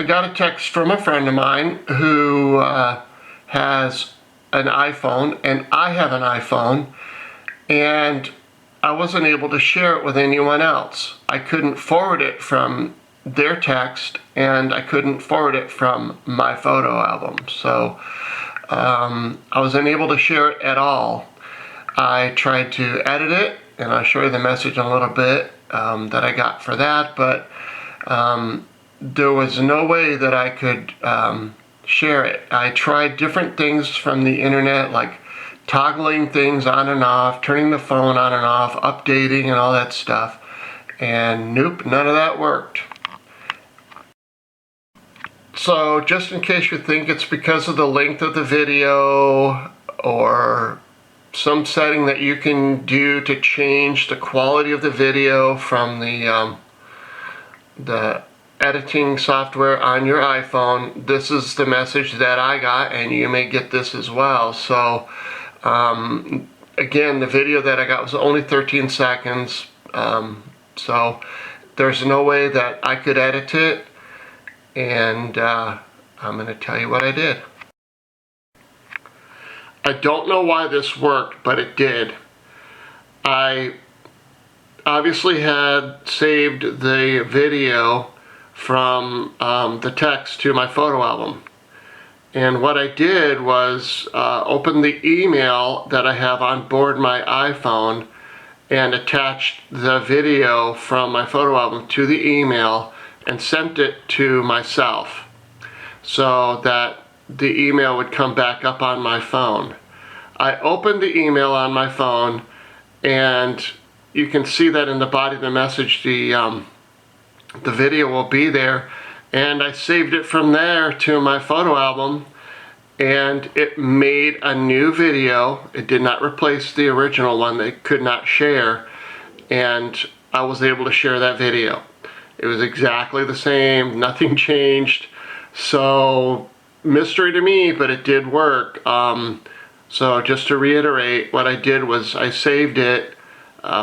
I got a text from a friend of mine who has an iPhone, and I have an iPhone, and I wasn't able to share it with anyone else. I couldn't forward it from their text, and I couldn't forward it from my photo album. So I was unable to share it at all. I tried to edit it, and I'll show you the message in a little bit that I got for that, but there was no way that I could share it. I tried different things from the internet, like toggling things on and off, turning the phone on and off, updating and all that stuff, and nope, none of that worked. So just in case you think it's because of the length of the video or some setting that you can do to change the quality of the video from the editing software on your iPhone, this is the message that I got, and you may get this as well. So again, the video that I got was only 13 seconds, so there's no way that I could edit it, and I'm going to tell you what I did. I don't know why this worked, but it did. I obviously had saved the video from the text to my photo album. And what I did was open the email that I have on board my iPhone and attached the video from my photo album to the email and sent it to myself so that the email would come back up on my phone. I opened the email on my phone, and you can see that in the body of the message the video will be there, and I saved it from there to my photo album, and it made a new video. It did not replace the original one that it could not share, and I was able to share that video. It was exactly the same, nothing changed. So mystery to me, but it did work. So just to reiterate, what I did was I saved it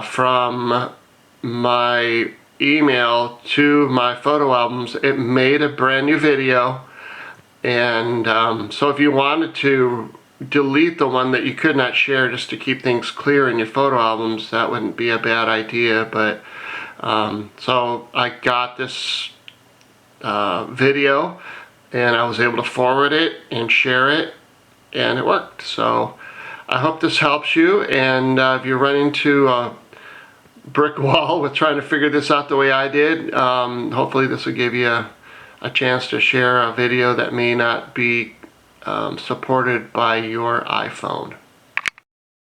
from my email to my photo albums. It made a brand new video, and so if you wanted to delete the one that you could not share just to keep things clear in your photo albums, that wouldn't be a bad idea. But so I got this video, and I was able to forward it and share it, and it worked. So I hope this helps you, and if you run into a brick wall with trying to figure this out the way I did, hopefully this will give you a chance to share a video that may not be supported by your iPhone.